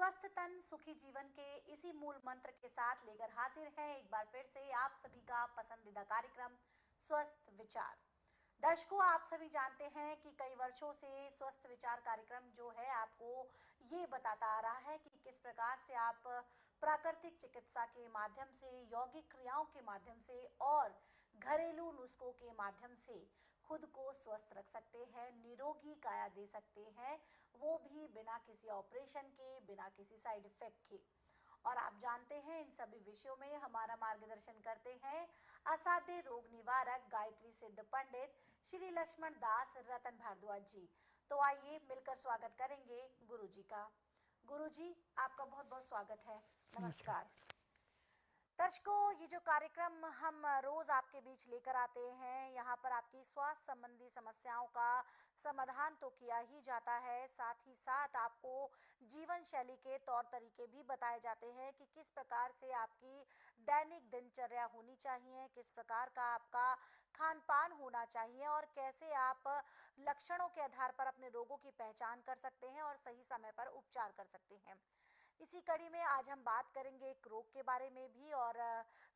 स्वस्थ तन सुखी जीवन के इसी मूल मंत्र के साथ लेकर हाजिर है एक बार फिर से आप सभी का पसंदीदा कार्यक्रम स्वस्थ विचार। दर्शकों, आप सभी जानते हैं कि कई वर्षों से स्वस्थ विचार कार्यक्रम जो है आपको ये बताता आ रहा है कि किस प्रकार से आप प्राकृतिक चिकित्सा के माध्यम से, यौगिक क्रियाओं के माध्यम से और घरेलू नुस्खों के माध्यम से खुद को स्वस्थ रख सकते हैं, निरोगी काया दे सकते हैं, वो भी बिना किसी ऑपरेशन के, बिना किसी साइड इफेक्ट के। और आप जानते हैं इन सभी विषयों में हमारा मार्गदर्शन करते हैं असाध्य रोग निवारक गायत्री सिद्ध पंडित श्री लक्ष्मण दास रतन भारद्वाज जी। तो आइए मिलकर स्वागत करेंगे गुरु जी का। गुरु जी, आपका बहुत बहुत स्वागत है। नमस्कार। दर्शकों, ये जो कार्यक्रम हम रोज आपके बीच लेकर आते हैं, यहाँ पर आपकी स्वास्थ्य संबंधी समस्याओं का समाधान तो किया ही जाता है, साथ ही साथ आपको जीवन शैली के तौर तरीके भी बताए जाते हैं कि किस प्रकार से आपकी दैनिक दिनचर्या होनी चाहिए, किस प्रकार का आपका खान पान होना चाहिए और कैसे आप लक्षणों के आधार पर अपने रोगों की पहचान कर सकते हैं और सही समय पर उपचार कर सकते हैं। इसी कड़ी में आज हम बात करेंगे एक रोग के बारे में भी। और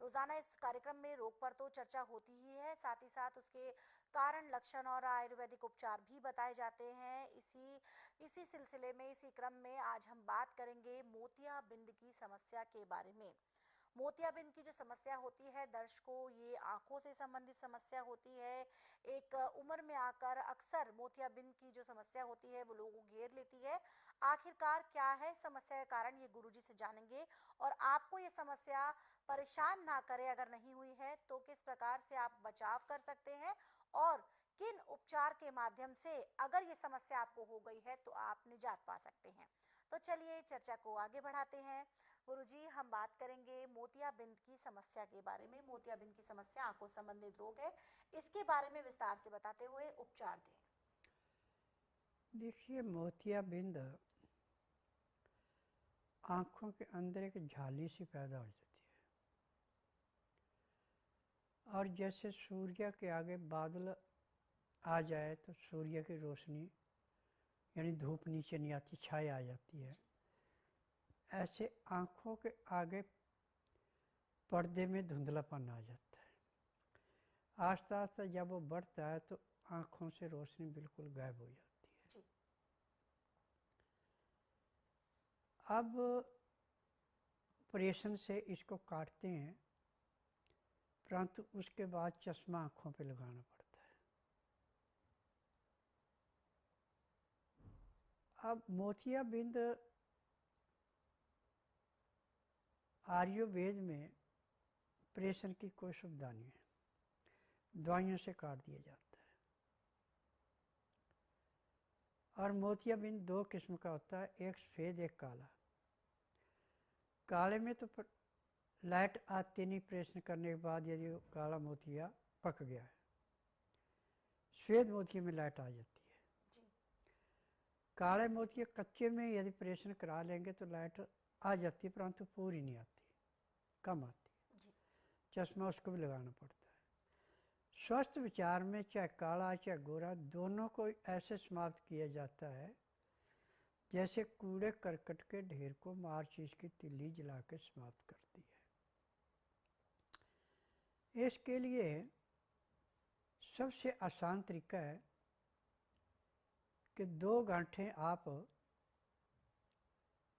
रोजाना इस कार्यक्रम में रोग पर तो चर्चा होती ही है, साथ ही साथ उसके कारण, लक्षण और आयुर्वेदिक उपचार भी बताए जाते हैं। इसी सिलसिले में, इसी क्रम में आज हम बात करेंगे मोतियाबिंद की समस्या के बारे में। मोतियाबिंद की जो समस्या होती है दर्शकों, ये आंखों से संबंधित समस्या होती है। एक उम्र में आकर अक्सर मोतियाबिंद की जो समस्या होती है वो लोगों को घेर लेती है। आखिरकार क्या है समस्या का कारण, ये गुरुजी से जानेंगे। और आपको ये समस्या परेशान ना करे, अगर नहीं हुई है तो किस प्रकार से आप बचाव कर सकते हैं और किन उपचार के माध्यम से अगर ये समस्या आपको हो गई है तो आप निजात पा सकते हैं। तो चलिए चर्चा को आगे बढ़ाते हैं। गुरुजी, हम बात करेंगे मोतियाबिंद की समस्या के बारे में। मोतियाबिंद की समस्या आंखों संबंधित रोग है, इसके बारे में विस्तार से बताते हुए उपचार दें। देखिए, मोतियाबिंद आंखों के अंदर एक झाली सी पैदा हो जाती है और जैसे सूर्य के आगे बादल आ जाए तो सूर्य की रोशनी यानी धूप नीचे नहीं आती, छाई आ जाती है, ऐसे आंखों के आगे पर्दे में धुंधलापन आ जाता है। आस्ता आस्ता जब वो बढ़ता है तो आंखों से रोशनी बिल्कुल गायब हो जाती है। अब ऑपरेशन से इसको काटते हैं, परंतु उसके बाद चश्मा आंखों पे लगाना पड़ता है। अब मोतियाबिंद आयुर्वेद में ऑपरेशन की कोई सुविधा नहीं है, दवाइयों से काट दिया जाता है। और मोतियाबिंद दो किस्म का होता है, एक सफ़ेद एक काला। काले में तो लाइट आती नहीं ऑपरेशन करने के बाद, यदि काला मोतिया पक गया है। सफ़ेद मोतिया में लाइट आ जाती है जी। काले मोतिया कच्चे में यदि ऑपरेशन करा लेंगे तो लाइट आ जाती है, परंतु पूरी नहीं आती, कम आती है। चश्मा उसको भी लगाना पड़ता है। स्वस्थ विचार में चाहे काला चाहे गोरा, दोनों को ऐसे समाप्त किया जाता है जैसे कूड़े करकट के ढेर को माचिस की तिल्ली जला के समाप्त करती है। इसके लिए सबसे आसान तरीका है कि 2 गांठें आप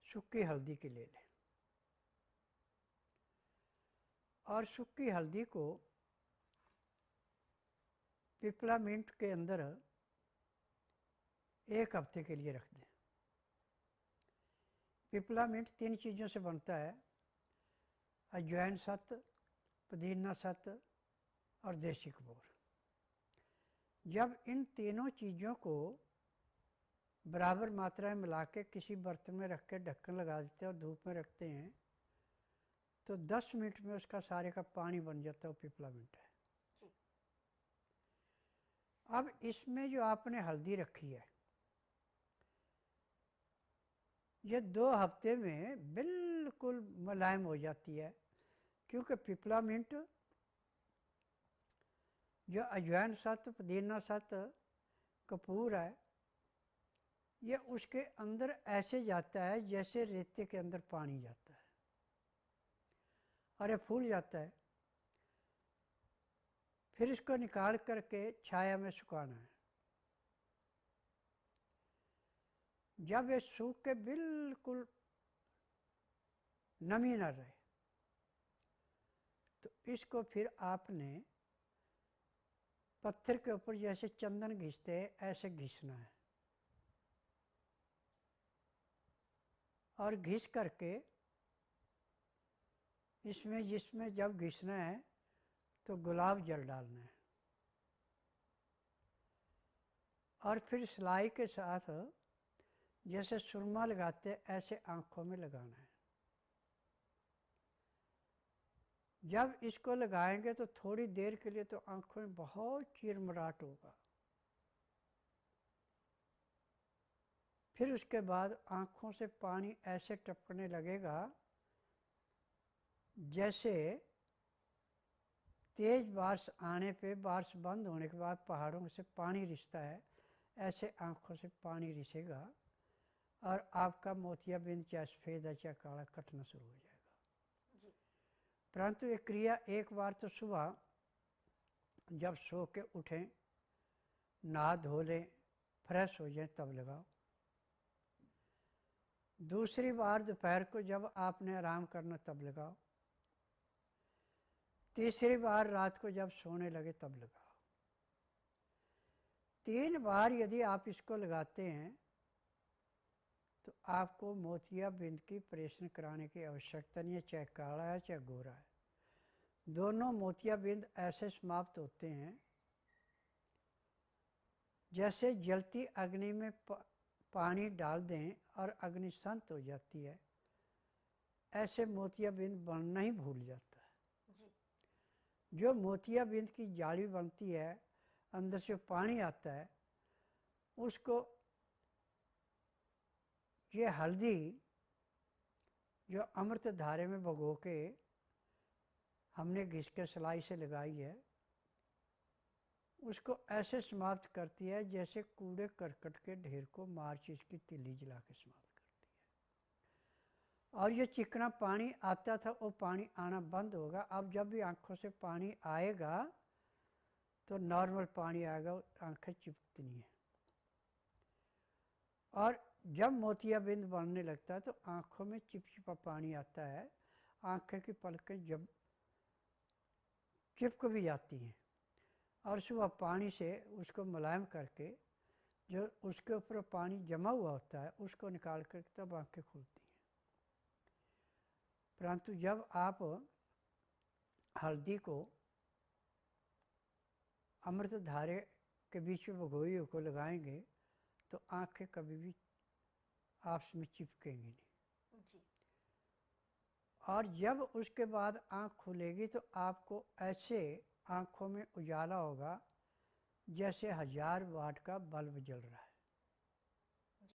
सूखी हल्दी की ले लें और सूखी हल्दी को पिपलामिंट के अंदर 1 हफ्ते के लिए रख दें। पिपलामिंट 3 चीज़ों से बनता है, अजवाइन सत्त, पुदीना सत्त और देसी कपूर। जब इन तीनों चीज़ों को बराबर मात्रा में मिला के किसी बर्तन में रख के ढक्कन लगा देते हैं और धूप में रखते हैं तो 10 मिनट में उसका सारे का पानी बन जाता है, पिपलामिंट है जी। अब इसमें जो आपने हल्दी रखी है, ये 2 हफ्ते में बिल्कुल मुलायम हो जाती है, क्योंकि पिपलामिंट जो अजवाइन सत्त, पुदीना सत्त, कपूर है, ये उसके अंदर ऐसे जाता है जैसे रेते के अंदर पानी जाता है, और ये फूल जाता है। फिर इसको निकाल करके छाया में सुखाना है। जब ये सूख के बिल्कुल नमी न रहे तो इसको फिर आपने पत्थर के ऊपर जैसे चंदन घिसते हैं ऐसे घिसना है, और घिस करके इसमें जिसमें जब घिसना है तो गुलाब जल डालना है, और फिर सिलाई के साथ जैसे सुरमा लगाते ऐसे आँखों में लगाना है। जब इसको लगाएंगे तो थोड़ी देर के लिए तो आँखों में बहुत चिरमराहट होगा। फिर उसके बाद आँखों से पानी ऐसे टपकने लगेगा जैसे तेज बारिश आने पे, बारिश बंद होने के बाद पहाड़ों से पानी रिसता है, ऐसे आँखों से पानी रिसेगा और आपका मोतियाबिंद चाहे सफ़ेद है चाहे काला कटना शुरू हो जाएगा जी। परंतु ये क्रिया एक बार तो सुबह जब सो के उठें, नहा धो लें, फ्रेश हो जाए तब लगाओ। दूसरी बार दोपहर को जब आपने आराम करना तब लगाओ। तीसरी बार रात को जब सोने लगे तब लगाओ। 3 बार यदि आप इसको लगाते हैं तो आपको मोतियाबिंद की ऑपरेशन कराने की आवश्यकता नहीं है, चाहे काला है चाहे गोरा है। दोनों मोतियाबिंद ऐसे समाप्त होते हैं जैसे जलती अग्नि में पानी डाल दें और अग्नि शांत हो जाती है, ऐसे मोतियाबिंद बनना ही भूल जाता है जी। जो मोतियाबिंद की जाली बनती है, अंदर से पानी आता है, उसको ये हल्दी जो अमृत धारे में भगो के हमने घिस के सिलाई से लगाई है, उसको ऐसे समाप्त करती है जैसे कूड़े करकट के ढेर को माचिस की तिल्ली जला के समाप्त करती है। और ये चिकना पानी आता था वो पानी आना बंद होगा। अब जब भी आँखों से पानी आएगा तो नॉर्मल पानी आएगा, आँखें चिपकती नहीं है। और जब मोतियाबिंद बनने लगता है तो आँखों में चिपचिपा पानी आता है, आँखें की पलकें जब चिपक भी जाती हैं, और सुबह पानी से उसको मुलायम करके जो उसके ऊपर पानी जमा हुआ होता है उसको निकाल कर तब आँखें खुलती हैं। परंतु जब आप हल्दी को अमृत धारे के बीच में भगोई को लगाएंगे तो आँखें कभी भी आपस में चिपकेंगी नहीं जी। और जब उसके बाद आँख खुलेगी तो आपको ऐसे आँखों में उजाला होगा जैसे 1000 वाट का बल्ब जल रहा है।